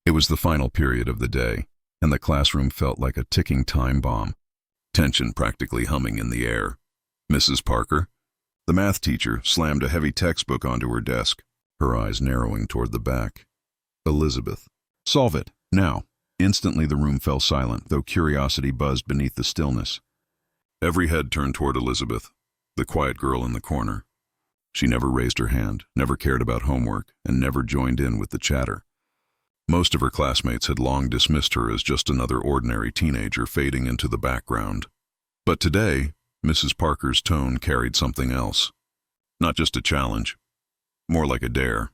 It was the final period of the day, and the classroom felt like a ticking time bomb, tension practically humming in the air. Mrs. Parker, the math teacher, slammed a heavy textbook onto her desk, her eyes narrowing toward the back. Elizabeth. Solve it, now. Instantly the room fell silent, though curiosity buzzed beneath the stillness. Every head turned toward Elizabeth, the quiet girl in the corner. She never raised her hand, never cared about homework, and never joined in with the chatter. Most of her classmates had long dismissed her as just another ordinary teenager fading into the background. But today, Mrs. Parker's tone carried something else. Not just a challenge, more like a dare.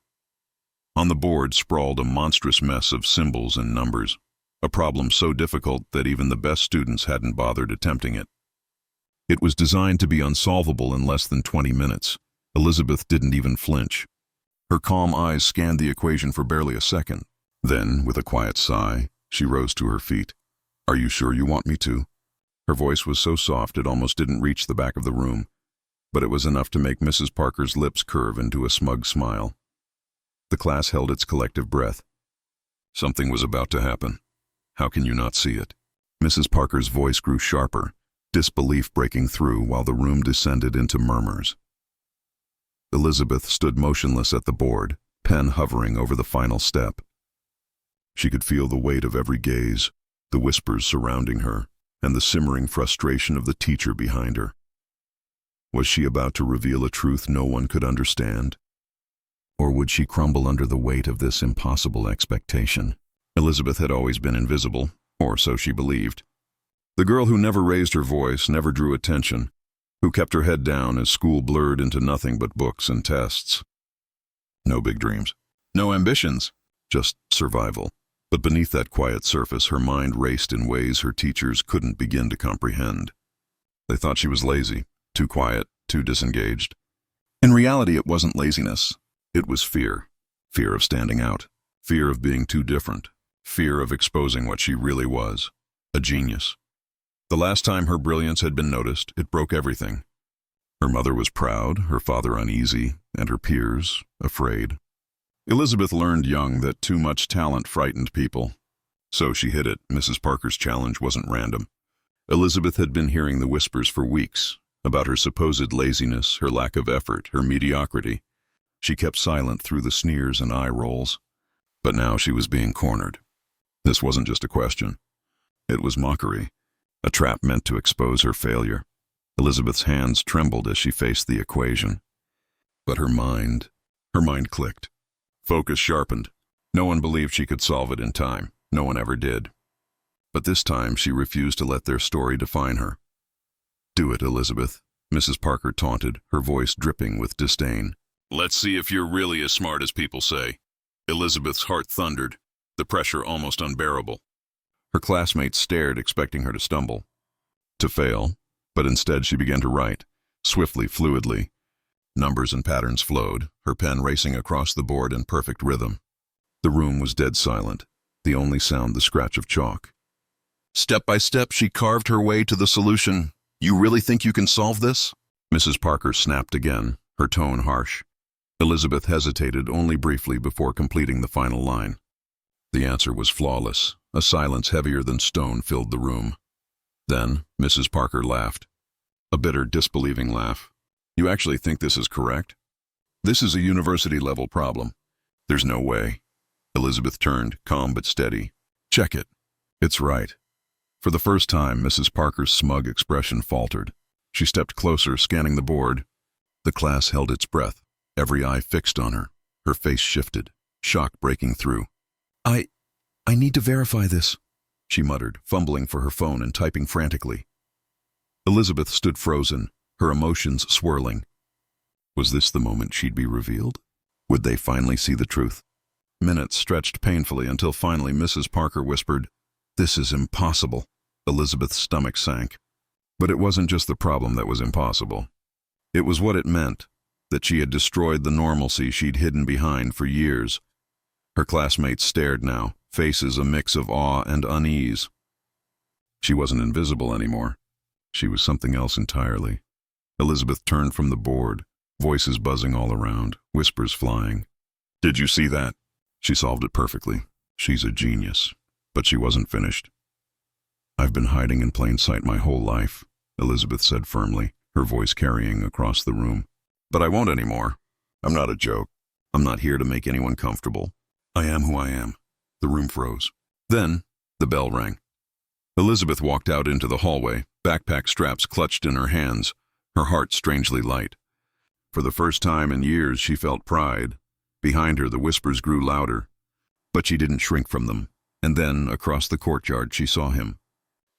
On the board sprawled a monstrous mess of symbols and numbers, a problem so difficult that even the best students hadn't bothered attempting it. It was designed to be unsolvable in less than 20 minutes. Elizabeth didn't even flinch. Her calm eyes scanned the equation for barely a second. Then, with a quiet sigh, she rose to her feet. "Are you sure you want me to?" Her voice was so soft it almost didn't reach the back of the room, but it was enough to make Mrs. Parker's lips curve into a smug smile. The class held its collective breath. Something was about to happen. How can you not see it? Mrs. Parker's voice grew sharper, disbelief breaking through while the room descended into murmurs. Elizabeth stood motionless at the board, pen hovering over the final step. She could feel the weight of every gaze, the whispers surrounding her, and the simmering frustration of the teacher behind her. Was she about to reveal a truth no one could understand? Or would she crumble under the weight of this impossible expectation? Elizabeth had always been invisible, or so she believed. The girl who never raised her voice, never drew attention, who kept her head down as school blurred into nothing but books and tests. No big dreams, no ambitions, just survival. But beneath that quiet surface, her mind raced in ways her teachers couldn't begin to comprehend. They thought she was lazy, too quiet, too disengaged. In reality, it wasn't laziness. It was fear. Fear of standing out. Fear of being too different. Fear of exposing what she really was. A genius. The last time her brilliance had been noticed, it broke everything. Her mother was proud, her father uneasy, and her peers afraid. Elizabeth learned young that too much talent frightened people. So she hid it. Mrs. Parker's challenge wasn't random. Elizabeth had been hearing the whispers for weeks about her supposed laziness, her lack of effort, her mediocrity. She kept silent through the sneers and eye rolls. But now she was being cornered. This wasn't just a question. It was mockery, a trap meant to expose her failure. Elizabeth's hands trembled as she faced the equation. But her mind clicked. Focus sharpened. No one believed she could solve it in time. No one ever did. But this time she refused to let their story define her. "Do it, Elizabeth," Mrs. Parker taunted, her voice dripping with disdain. "Let's see if you're really as smart as people say." Elizabeth's heart thundered, the pressure almost unbearable. Her classmates stared, expecting her to stumble, to fail, but instead she began to write, swiftly, fluidly. Numbers and patterns flowed, her pen racing across the board in perfect rhythm. The room was dead silent, the only sound the scratch of chalk. Step by step, she carved her way to the solution. "You really think you can solve this?" Mrs. Parker snapped again, her tone harsh. Elizabeth hesitated only briefly before completing the final line. The answer was flawless. A silence heavier than stone filled the room. Then Mrs. Parker laughed. A bitter, disbelieving laugh. "You actually think this is correct? This is a university-level problem. There's no way." Elizabeth turned, calm but steady. "Check it. It's right." For the first time, Mrs. Parker's smug expression faltered. She stepped closer, scanning the board. The class held its breath, every eye fixed on her. Her face shifted, shock breaking through. I need to verify this," she muttered, fumbling for her phone and typing frantically. Elizabeth stood frozen, her emotions swirling. Was this the moment she'd be revealed? Would they finally see the truth? Minutes stretched painfully until finally Mrs. Parker whispered, "This is impossible." Elizabeth's stomach sank. But it wasn't just the problem that was impossible. It was what it meant, that she had destroyed the normalcy she'd hidden behind for years. Her classmates stared now, faces a mix of awe and unease. She wasn't invisible anymore. She was something else entirely. Elizabeth turned from the board, voices buzzing all around, whispers flying. "Did you see that?" She solved it perfectly. She's a genius. But she wasn't finished. I've been hiding in plain sight my whole life, Elizabeth said firmly, her voice carrying across the room. But I won't anymore. I'm not a joke. I'm not here to make anyone comfortable. I am who I am. The room froze. Then, the bell rang. Elizabeth walked out into the hallway, backpack straps clutched in her hands, her heart strangely light. For the first time in years, she felt pride. Behind her, the whispers grew louder. But she didn't shrink from them. And then, across the courtyard, she saw him.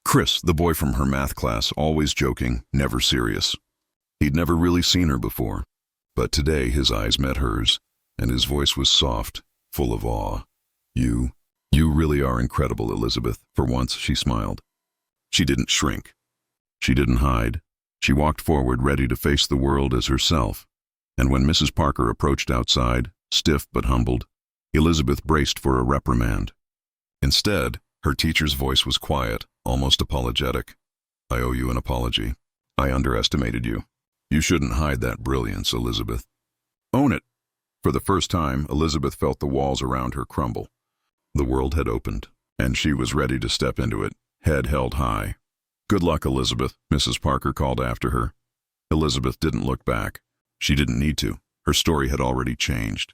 Chris, the boy from her math class, always joking, never serious. He'd never really seen her before. But today his eyes met hers, and his voice was soft, full of awe. You really are incredible, Elizabeth. For once, she smiled. She didn't shrink. She didn't hide. She walked forward, ready to face the world as herself. And when Mrs. Parker approached outside, stiff but humbled, Elizabeth braced for a reprimand. Instead, her teacher's voice was quiet, almost apologetic. I owe you an apology. I underestimated you. You shouldn't hide that brilliance, Elizabeth. Own it. For the first time, Elizabeth felt the walls around her crumble. The world had opened, and she was ready to step into it, head held high. Good luck, Elizabeth, Mrs. Parker called after her. Elizabeth didn't look back. She didn't need to. Her story had already changed.